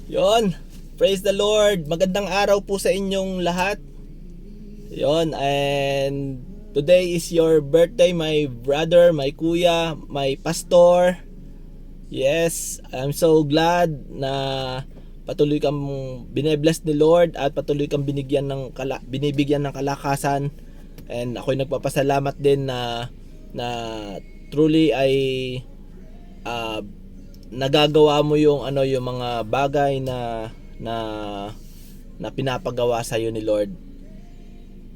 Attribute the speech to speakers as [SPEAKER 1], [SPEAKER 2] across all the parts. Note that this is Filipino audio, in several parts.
[SPEAKER 1] Yon. Praise the Lord. Magandang araw po sa inyong lahat. Yon. And today is your birthday, my brother, my kuya, my pastor. Yes, I'm so glad na patuloy kang binebless ni Lord at patuloy kang binibigyan ng kalakasan. And ako'y nagpapasalamat din na truly ay nagagawa mo yung mga bagay na pinapagawa sa iyo ni Lord.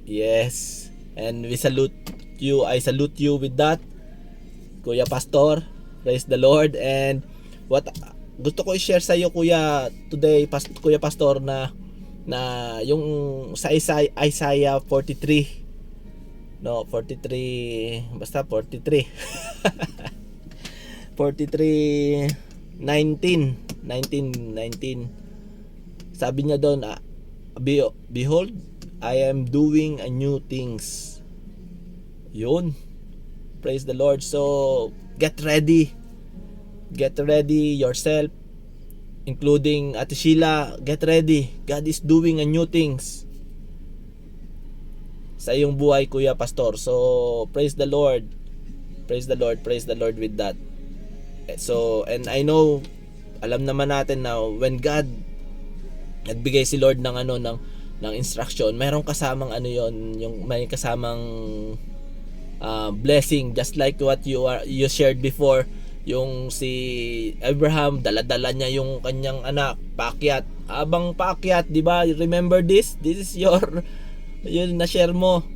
[SPEAKER 1] Yes. And we salute you. I salute you with that, Kuya Pastor. Praise the Lord. And what gusto ko i-share sa iyo, Kuya, today, Kuya Pastor, na yung sa Isaiah 43. No, 43, basta 43. 43 19. Sabi niya doon, behold, I am doing a new things. Yun. Praise the Lord. So, get ready yourself, including Ate Sheila. Get ready. God is doing a new things sa iyong buhay, Kuya Pastor. So, praise the Lord. Praise the Lord with that. So, and I know, alam naman natin na when God nagbigay si Lord ng instruction, mayroong kasamang yung may kasamang blessing, just like what you shared before, yung si Abraham, dala-dala niya yung kanyang anak paakyat. Abang paakyat, di ba? Remember this? This is yun na share mo.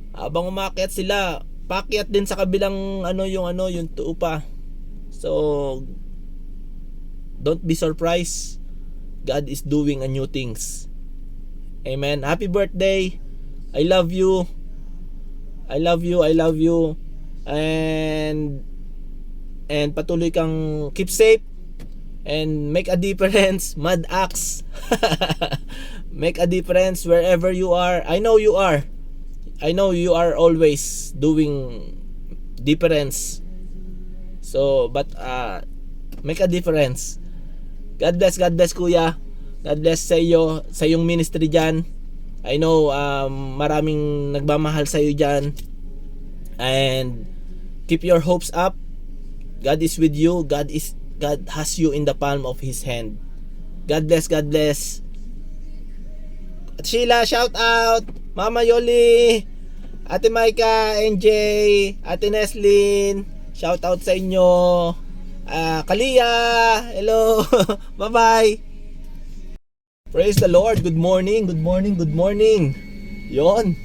[SPEAKER 1] Abang umakyat sila, paakyat din sa kabilang yung tupa. So, don't be surprised. God is doing a new things. Amen. Happy birthday. I love you. And patuloy kang keep safe and make a difference. Mad Axe. Make a difference wherever you are. I know you are always doing difference. So, but make a difference. God bless, Kuya. God bless sa iyo, sa iyong ministry diyan. I know maraming nagmamahal sa iyo diyan. And keep your hopes up. God is with you. God has you in the palm of His hand. God bless. At Sheila, shout out. Mama Yoli, Ate Maika, NJ, Ate Neslin, shout out sa inyo. Kalia, hello. Bye-bye. Praise the Lord. Good morning. Yon.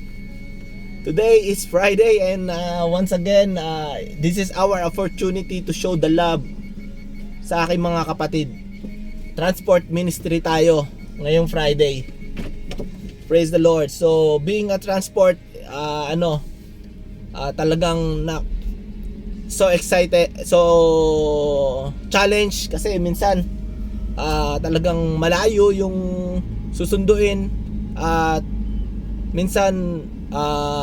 [SPEAKER 1] Today is Friday and once again, this is our opportunity to show the love sa aking mga kapatid. Transport ministry tayo ngayong Friday. Praise the Lord. So, being a transport, talagang so excited, so challenge kasi minsan talagang malayo yung susunduin at minsan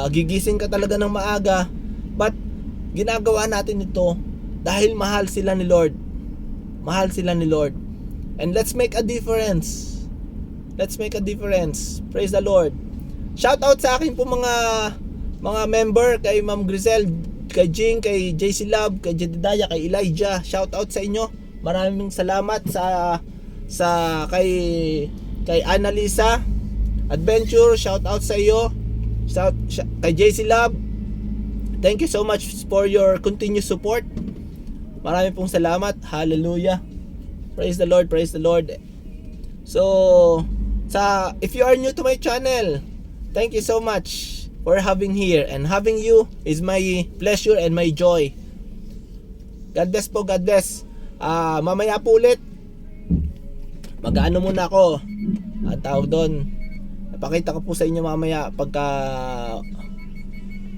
[SPEAKER 1] gigising ka talaga ng maaga, but ginagawa natin ito dahil mahal sila ni Lord, and let's make a difference. Praise the Lord. Shout out sa akin po mga member, kay Ma'am Grisel, kay Jing, kay JC Love, kay Jedediah, kay Elijah. Shout out sa inyo. Maraming salamat kay Annalisa Adventure. Shout out sa iyo. Kay JC Love. Thank you so much for your continuous support. Maraming pong salamat. Hallelujah. Praise the Lord. So, if you are new to my channel, thank you so much for having here, and having you is my pleasure and my joy. God bless po, God bless. Mamaya po ulit, mag-ano muna ako, ang tawag doon, napakita ko po sa inyo mamaya pagka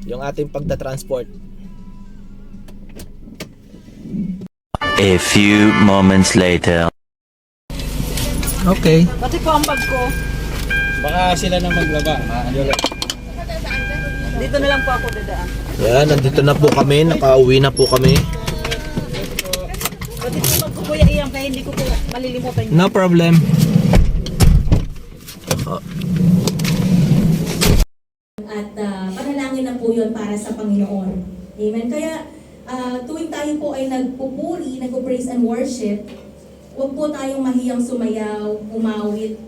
[SPEAKER 1] yung ating pagda-transport.
[SPEAKER 2] A few moments later.
[SPEAKER 1] Okay.
[SPEAKER 3] Pati po ang bag ko.
[SPEAKER 4] Baka sila nang maglaba.
[SPEAKER 3] Dito na lang po ako dadaan.
[SPEAKER 1] Yan, nandito na po kami, nakauwi na po kami.
[SPEAKER 3] Di ko magkukuya iyang kaya hindi ko po malilimutan yun.
[SPEAKER 1] No problem.
[SPEAKER 5] At panalangin na po yun para sa Panginoon. Amen. Kaya tuwing tayo po ay nagpupuri, nagpo-praise and worship, huwag po tayong mahiyang sumayaw, umawit,